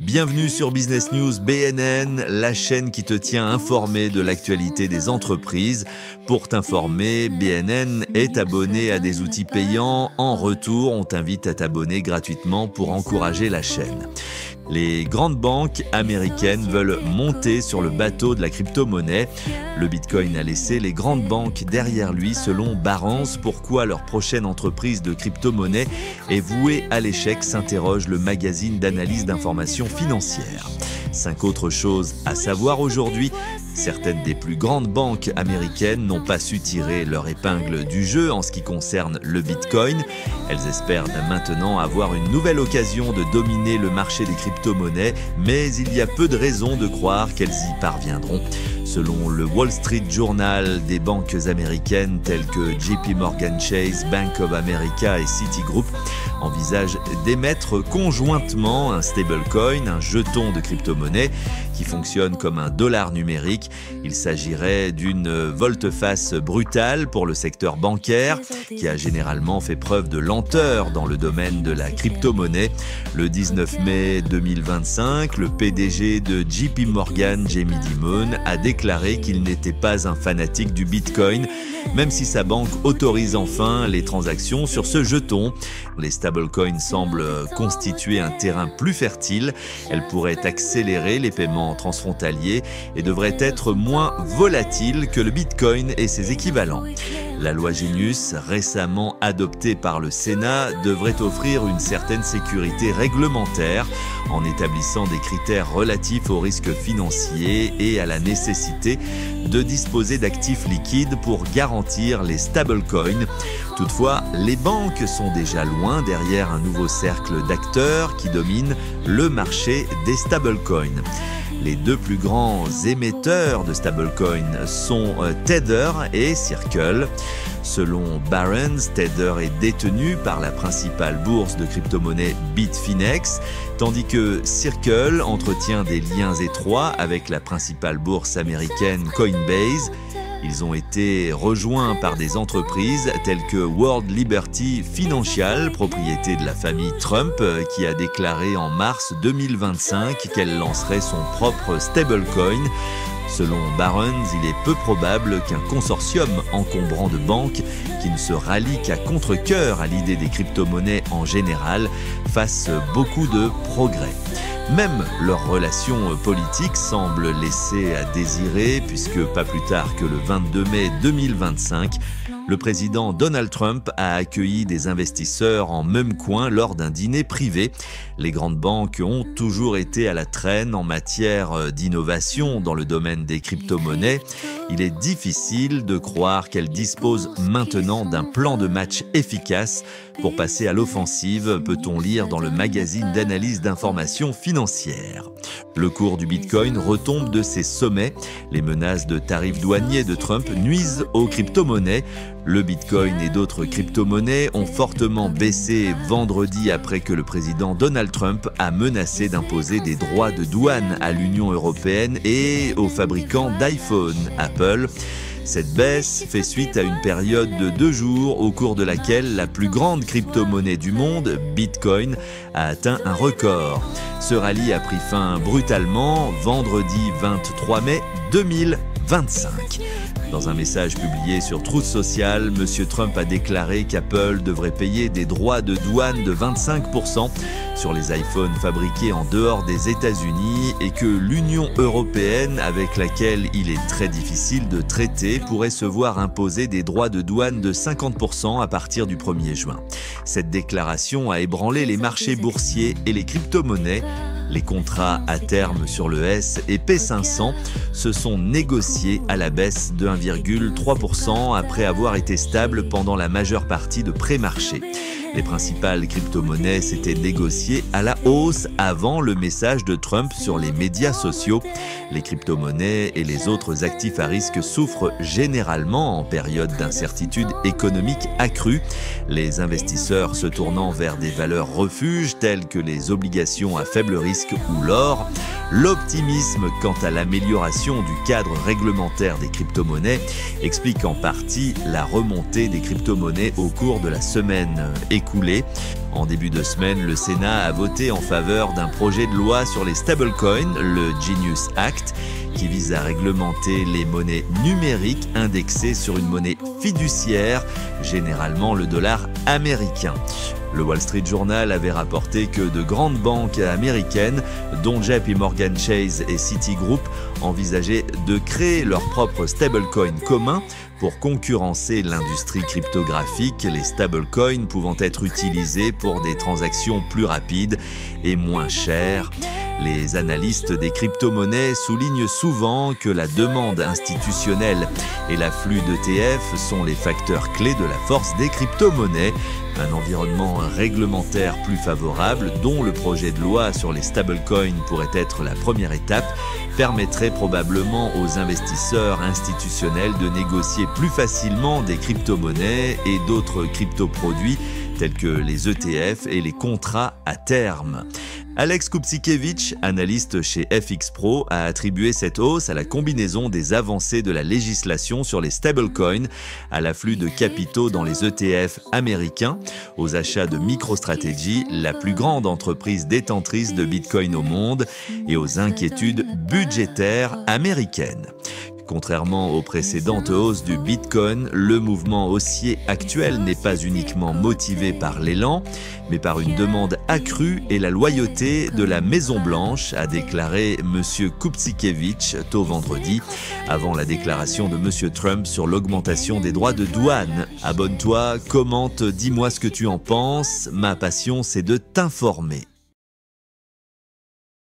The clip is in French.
Bienvenue sur Business News BNN, la chaîne qui te tient informé de l'actualité des entreprises. Pour t'informer, BNN est abonné à des outils payants. En retour, on t'invite à t'abonner gratuitement pour encourager la chaîne. Les grandes banques américaines veulent monter sur le bateau de la crypto-monnaie. Le Bitcoin a laissé les grandes banques derrière lui selon Barron's. Pourquoi leur prochaine entreprise de crypto-monnaie est vouée à l'échec, s'interroge le magazine d'analyse d'informations financières. 5 autres choses à savoir aujourd'hui. Certaines des plus grandes banques américaines n'ont pas su tirer leur épingle du jeu en ce qui concerne le Bitcoin. Elles espèrent maintenant avoir une nouvelle occasion de dominer le marché des crypto-monnaies, mais il y a peu de raisons de croire qu'elles y parviendront. Selon le Wall Street Journal, des banques américaines telles que JP Morgan Chase, Bank of America et Citigroup envisagent d'émettre conjointement un stablecoin, un jeton de crypto-monnaie qui fonctionne comme un dollar numérique. Il s'agirait d'une volte-face brutale pour le secteur bancaire qui a généralement fait preuve de lenteur dans le domaine de la crypto-monnaie. Le 19 mai 2025, le PDG de JP Morgan, Jamie Dimon, a déclaré qu'il n'était pas un fanatique du Bitcoin, même si sa banque autorise enfin les transactions sur ce jeton. Les stablecoins semblent constituer un terrain plus fertile. Elles pourraient accélérer les paiements transfrontaliers et devraient être moins volatiles que le Bitcoin et ses équivalents. La loi Genius, récemment adoptée par le Sénat, devrait offrir une certaine sécurité réglementaire en établissant des critères relatifs aux risques financiers et à la nécessité de disposer d'actifs liquides pour garantir les stablecoins. Toutefois, les banques sont déjà loin derrière un nouveau cercle d'acteurs qui domine le marché des stablecoins. Les deux plus grands émetteurs de stablecoins sont Tether et Circle. Selon Barron's, Tether est détenu par la principale bourse de crypto-monnaie Bitfinex, tandis que Circle entretient des liens étroits avec la principale bourse américaine Coinbase. Ils ont été rejoints par des entreprises telles que World Liberty Financial, propriété de la famille Trump, qui a déclaré en mars 2025 qu'elle lancerait son propre stablecoin. Selon Barron's, il est peu probable qu'un consortium encombrant de banques qui ne se rallie qu'à contre-cœur à l'idée des crypto-monnaies en général fasse beaucoup de progrès. Même leur relation politique semble laisser à désirer puisque pas plus tard que le 22 mai 2025, le président Donald Trump a accueilli des investisseurs en même coin lors d'un dîner privé. Les grandes banques ont toujours été à la traîne en matière d'innovation dans le domaine des crypto-monnaies. Il est difficile de croire qu'elles disposent maintenant d'un plan de match efficace pour passer à l'offensive, peut-on lire dans le magazine d'analyse d'informations financières. Le cours du Bitcoin retombe de ses sommets. Les menaces de tarifs douaniers de Trump nuisent aux crypto-monnaies. Le Bitcoin et d'autres crypto-monnaies ont fortement baissé vendredi après que le président Donald Trump a menacé d'imposer des droits de douane à l'Union européenne et aux fabricants d'iPhone, Apple. Cette baisse fait suite à une période de 2 jours au cours de laquelle la plus grande crypto-monnaie du monde, Bitcoin, a atteint un record. Ce rallye a pris fin brutalement vendredi 23 mai 2025. Dans un message publié sur Truth Social, M. Trump a déclaré qu'Apple devrait payer des droits de douane de 25% sur les iPhones fabriqués en dehors des États-Unis et que l'Union européenne, avec laquelle il est très difficile de traiter, pourrait se voir imposer des droits de douane de 50% à partir du 1er juin. Cette déclaration a ébranlé les marchés boursiers et les crypto-monnaies. Les contrats à terme sur le S et P500 se sont négociés à la baisse de 1,3% après avoir été stables pendant la majeure partie de pré-marché. Les principales crypto-monnaies s'étaient négociées à la hausse avant le message de Trump sur les médias sociaux. Les crypto-monnaies et les autres actifs à risque souffrent généralement en période d'incertitude économique accrue. Les investisseurs se tournant vers des valeurs refuges telles que les obligations à faible risque ou l'or. L'optimisme quant à l'amélioration du cadre réglementaire des crypto-monnaies explique en partie la remontée des crypto-monnaies au cours de la semaine écoulée. En début de semaine, le Sénat a voté en faveur d'un projet de loi sur les stablecoins, le Genius Act, qui vise à réglementer les monnaies numériques indexées sur une monnaie fiduciaire, généralement le dollar américain. Le Wall Street Journal avait rapporté que de grandes banques américaines, dont JP Morgan Chase et Citigroup, envisageaient de créer leur propre stablecoin commun pour concurrencer l'industrie cryptographique, les stablecoins pouvant être utilisés pour des transactions plus rapides et moins chères. Les analystes des crypto-monnaies soulignent souvent que la demande institutionnelle et l'afflux d'ETF sont les facteurs clés de la force des crypto-monnaies. Un environnement réglementaire plus favorable, dont le projet de loi sur les stablecoins pourrait être la première étape, permettrait probablement aux investisseurs institutionnels de négocier plus facilement des crypto-monnaies et d'autres crypto-produits tels que les ETF et les contrats à terme. Alex Kupcikevich, analyste chez FX Pro, a attribué cette hausse à la combinaison des avancées de la législation sur les stablecoins, à l'afflux de capitaux dans les ETF américains, aux achats de MicroStrategy, la plus grande entreprise détentrice de Bitcoin au monde, et aux inquiétudes budgétaires américaines. Contrairement aux précédentes hausses du Bitcoin, le mouvement haussier actuel n'est pas uniquement motivé par l'élan, mais par une demande accrue et la loyauté de la Maison-Blanche, a déclaré M. Kupcikevich tôt vendredi, avant la déclaration de M. Trump sur l'augmentation des droits de douane. Abonne-toi, commente, dis-moi ce que tu en penses. Ma passion, c'est de t'informer.